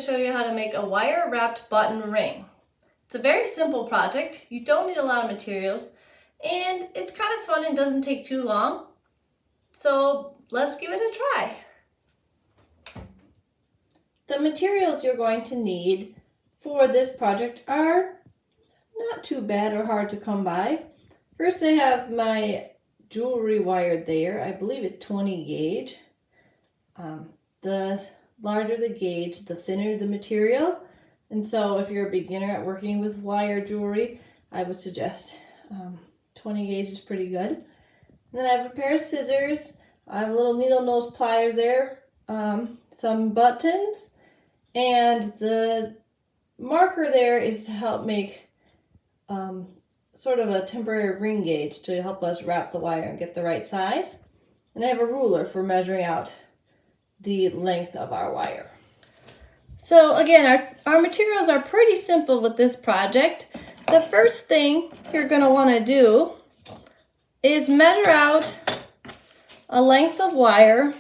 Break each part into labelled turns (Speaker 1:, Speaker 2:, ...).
Speaker 1: to show you how to make a wire wrapped button ring. It's a very simple project. You don't need a lot of materials and it's kind of fun and doesn't take too long. So let's give it a try. The materials you're going to need for this project are not too bad or hard to come by. First, I have my jewelry wire there. I believe it's 20 gauge. The larger the gauge, the thinner the material. And so if you're a beginner at working with wire jewelry, I would suggest 20 gauge is pretty good. And then I have a pair of scissors. I have little needle nose pliers there, some buttons, and the marker there is to help make sort of a temporary ring gauge to help us wrap the wire and get the right size. And I have a ruler for measuring out the length of our wire. So again, our materials are pretty simple with this project. The first thing you're going to want to do is measure out a length of wire,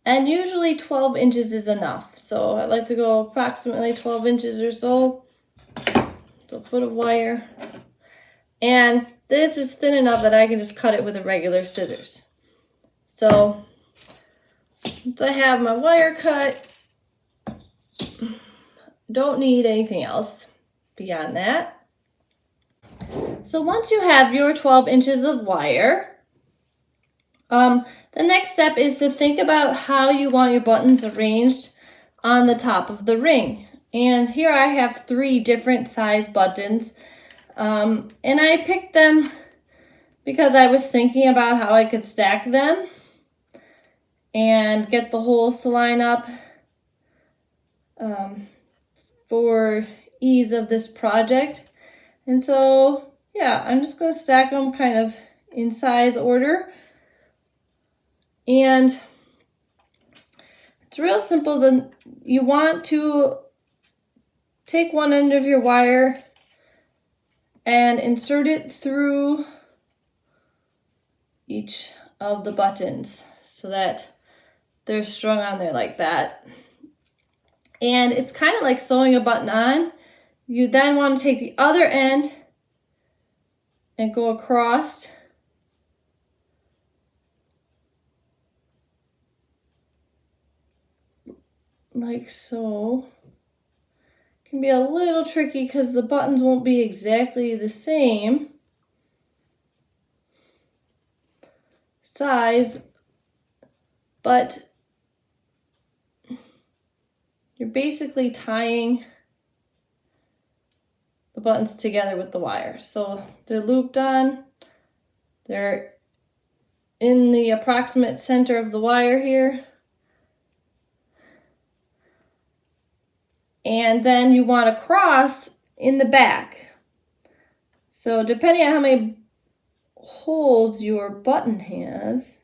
Speaker 1: and usually 12 inches is enough. So I like to go approximately 12 inches or so, a foot of wire. And this is thin enough that I can just cut it with a regular scissors. So once I have my wire cut, don't need anything else beyond that. So once you have your 12 inches of wire, the next step is to think about how you want your buttons arranged on the top of the ring. And here I have 3 different size buttons. And I picked them because I was thinking about how I could stack them and get the holes to line up for ease of this project. And so, yeah, I'm just going to stack them kind of in size order. And it's real simple. Then you want to take one end of your wire and insert it through each of the buttons so that they're strung on there like that. And it's kind of like sewing a button on. You then want to take the other end and go across like so. It can be a little tricky because the buttons won't be exactly the same size, but you're basically tying the buttons together with the wire. So they're looped on, they're in the approximate center of the wire here. And then you want to cross in the back. So depending on how many holes your button has,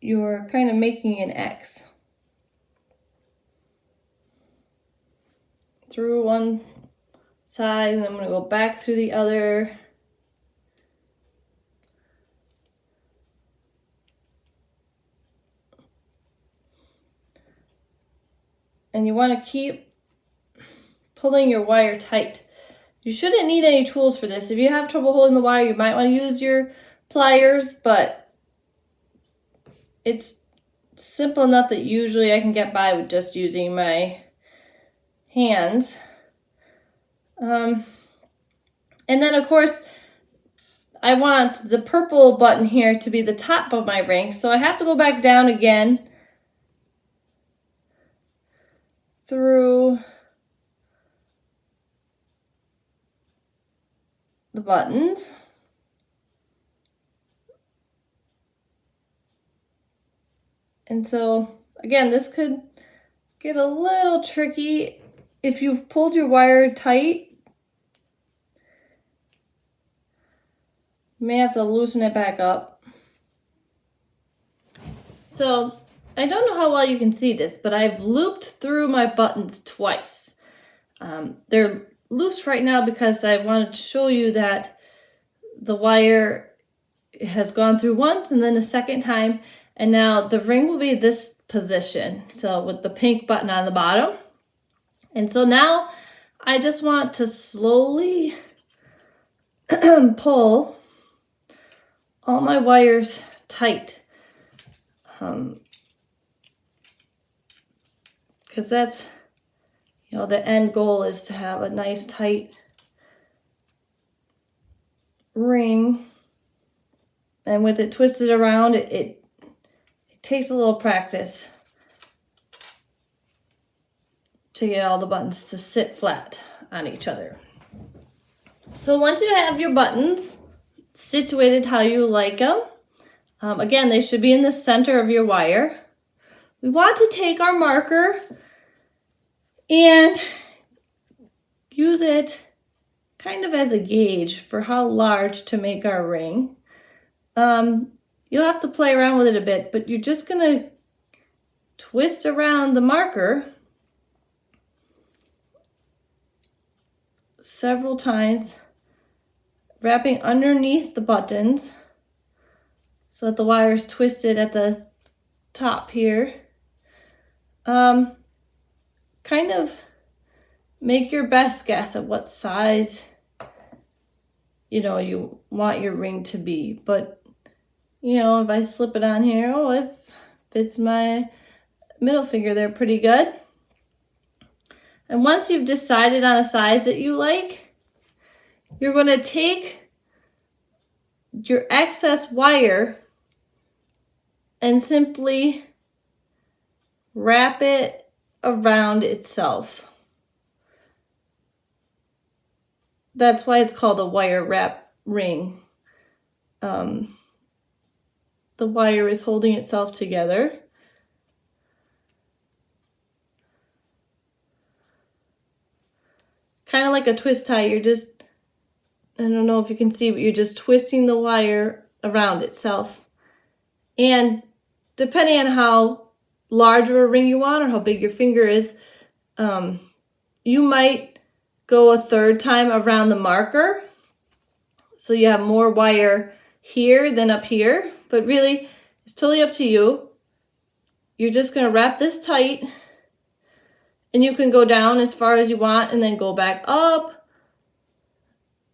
Speaker 1: you're kind of making an X through one side, and I'm going to go back through the other. And you want to keep pulling your wire tight. You shouldn't need any tools for this. If you have trouble holding the wire, you might want to use your pliers, but it's simple enough that usually I can get by with just using my hands. And then of course, I want the purple button here to be the top of my ring, so I have to go back down again through the buttons. And so again, this could get a little tricky if you've pulled your wire tight. You may have to loosen it back up. So I don't know how well you can see this, but I've looped through my buttons twice. They're loose right now because I wanted to show you that the wire has gone through once and then a second time, and now the ring will be this position. So with the pink button on the bottom. And so now I just want to slowly pull all my wires tight. Because that's, you know, the end goal is to have a nice tight ring. And with it twisted around, it takes a little practice to get all the buttons to sit flat on each other. So once you have your buttons situated how you like them, again, they should be in the center of your wire. We want to take our marker and use it kind of as a gauge for how large to make our ring. You'll have to play around with it a bit, but you're just going to twist around the marker several times, wrapping underneath the buttons so that the wire is twisted at the top here. Kind of make your best guess at what size, you know, you want your ring to be. But you know, if I slip it on here, oh, it fits my middle finger there pretty good. And once you've decided on a size that you like, you're going to take your excess wire and simply wrap it around itself. That's why it's called a wire wrap ring. The wire is holding itself together. Kind of like a twist tie, you're just, I don't know if you can see, but you're just twisting the wire around itself. And depending on how large of a ring you want or how big your finger is, you might go a third time around the marker. So you have more wire here than up here, but really it's totally up to you. You're just going to wrap this tight, and you can go down as far as you want and then go back up.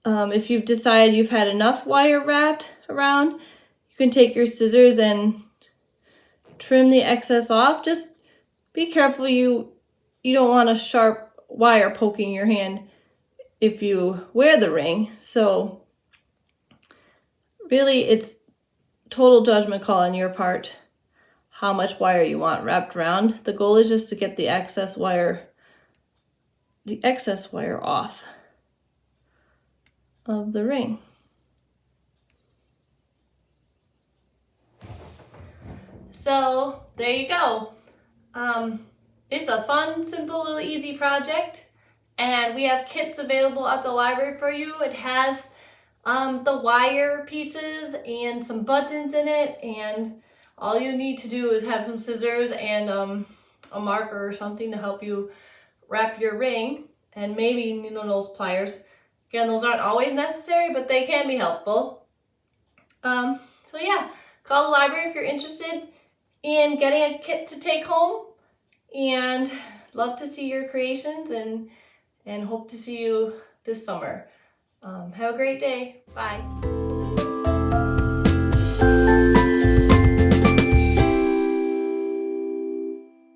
Speaker 1: If you've decided you've had enough wire wrapped around, you can take your scissors and trim the excess off. Just be careful you don't want a sharp wire poking your hand if you wear the ring. So really it's total judgment call on your part how much wire you want wrapped around. The goal is just to get the excess wire off of the ring. So there you go. It's a fun, simple, little easy project, and we have kits available at the library for you. It has the wire pieces and some buttons in it, and all you need to do is have some scissors and a marker or something to help you wrap your ring, and maybe needle nose pliers. Again, those aren't always necessary, but they can be helpful. So yeah, call the library if you're interested in getting a kit to take home, and love to see your creations and hope to see you this summer. Have a great day. Bye.